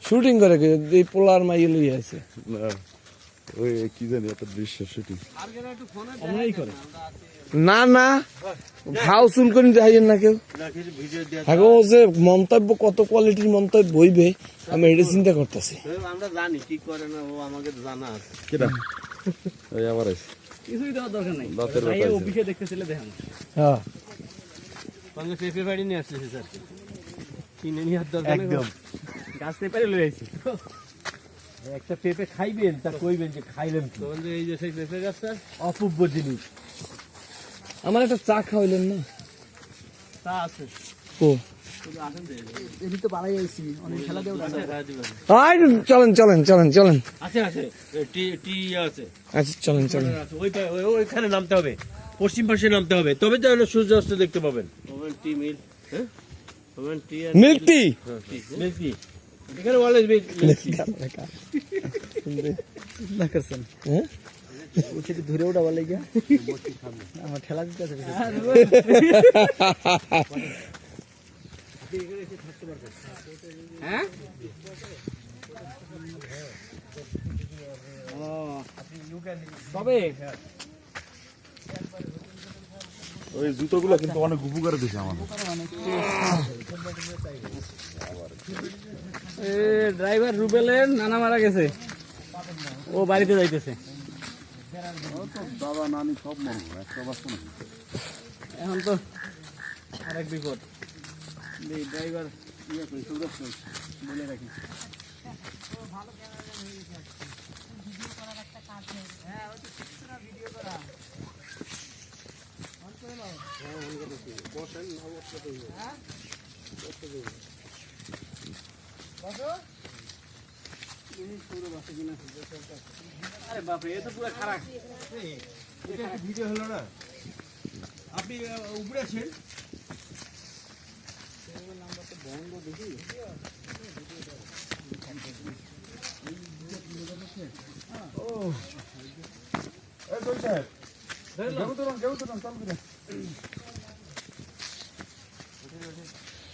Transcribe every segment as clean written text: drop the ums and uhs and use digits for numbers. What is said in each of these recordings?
Shooting করে এই পোলার মাইয়ে লই আছে ওই কি জানি একটা দৃশ্য শুটিং না না ভাও চুল করে যাইয়েন না কেউ এখন যে মন্তব্য কত কোয়ালিটির মন্তব্য হইবে আমি এটা চিন্তা করতেছি আমরা জানি কি করে না ও আমাকে জানা আছে কেডা ওই আবার আছে কিছুই দেওয়ার দরকার নাই দাঁতের ভাই ব্যথা অফিসে দেখতেছিলে দেখেন হ্যাঁ সঙ্গে পেঁপে বাড়ি নিয়ে আসতেছে স্যার কিনে নিয়ে আর দরকার নেই একদম গাছ পেপারে লই আইছি একটা পেঁপে খাইবেন তা কইবেন যে খাইলেন তো তখন যে এই যে সেই পেঁপে গাছটা অপূর্ব জিনিস আমার একটা চা খাওয়াইলেন না তা আছে ও এদিকে তো বাড়াই আইছি অনেক খেলা দেও আছে খাওয়া দিবেন আই চলেন চলেন চলেন চলেন আছে আছে টি টি আছে আচ্ছা চলেন চলেন ওইখানে নামতে হবে পশ্চিম পাশে নামতে হবে তবে তো সূর্যাস্ত দেখতে পাবেন ওভেন টি মিল হ্যাঁ ওভেন টি আর মিল্ক টি মিল্ক টি এখানে অলওয়েজ মিল্ক টি না করছেন হ্যাঁ উচিত ধরে ওটা বলে গিয়া আমার ঠেলা দিতে আছে হ্যাঁ ও তবে ওই জুতোগুলো কিন্তু অনেক গুপু করে দিছে আমার ড্রাইভার রুবেলের নানা মারা গেছে ও বাড়িতে যাইতেছে দাদা নানি সব মনে হয় একটা বাচ্চা নাকি এখন তো আরেক বিপদ ড্রাইভার বলে রাখি আরে বাপরে এ তো পুরো খারাপ ভিডিও হলো না আপনি উপরে আছেন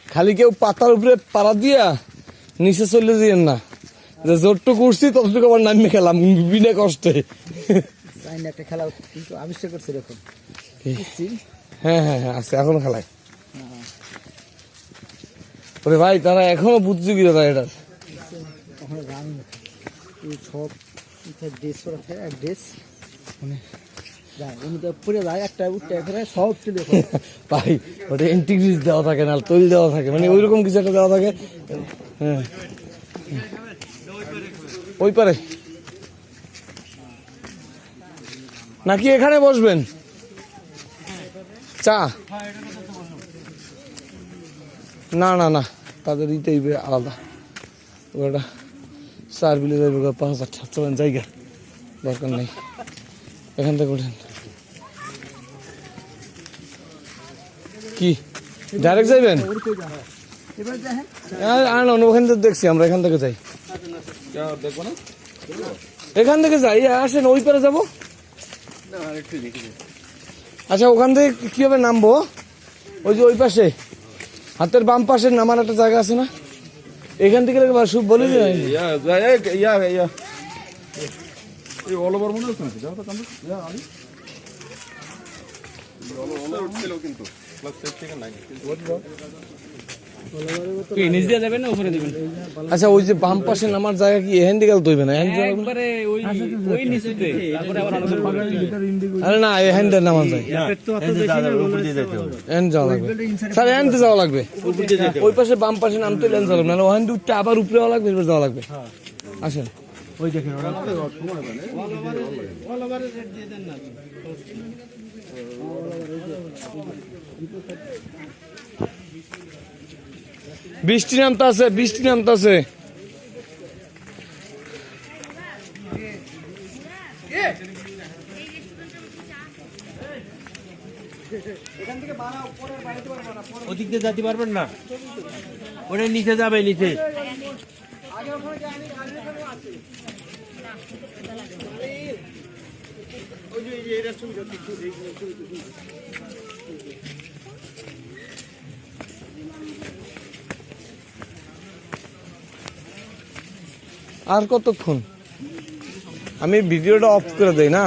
খালি কেউ পাতার উপরে পাড়া দিয়া নিচে চলে যেন না যে যতটুকু উঠছি ততটুকু আবার নামিয়ে খেলাম বিনা কষ্টে একটা খেলা কিন্তু আবিষ্কার করছে এরকম হ্যাঁ হ্যাঁ হ্যাঁ আছে এখনো খেলায় ওরে ভাই তারা এখনো বুদ্ধিযোগী দাদা এটা সব ড্রেস করা এক ড্রেস পরে যায় একটা উঠতে সব চলে ভাই ওটা এন্টিগ্রিজ দেওয়া থাকে না তৈল দেওয়া থাকে মানে ওইরকম কিছু একটা দেওয়া থাকে হ্যাঁ ওই পারে নাকি এখানে বসবেন চা না না না তাদের ইতেই আলাদা ওটা চার বিলে যাইব 5,000 চলেন জায়গা দরকার নেই এখান থেকে ওঠেন কি ডাইরেক্ট যাইবেন ওখান থেকে দেখছি আমরা এখান থেকে যাই দেখবো না এখান থেকে যাই আসেন ওই পারে যাবো আচ্ছা ওখান থেকে কিভাবে নামবো ওই যে ওই পাশে হাতের বাম পাশে নামার একটা জায়গা আছে না এখান থেকে বলে অল ওভার মনে হচ্ছে কিন্তু নিচ দিয়ে যাবেন না উপরে দিবেন আচ্ছা ওই যে বাম পাশে নামার জায়গা কি এখান থেকে তৈবে না একবারে ওই নিচেতে তারপরে আবার আরে না এখান থেকে নামা যায় এখান যাওয়া লাগবে স্যার এখান থেকে যাওয়া লাগবে ওই পাশে বাম পাশে নামতে এখান যাওয়া লাগবে নাহলে ওখান থেকে উঠতে আবার উপরে যাওয়া লাগবে এবার যাওয়া লাগবে আসেন ওই দেখেন বৃষ্টি নামতে আছে বৃষ্টি নামতে আছে ওদিক দিয়ে যেতে পারবেন না ওটা নিচে যাবে নিচে আর কতক্ষণ? আমি ভিডিওটা অফ করে দেই না।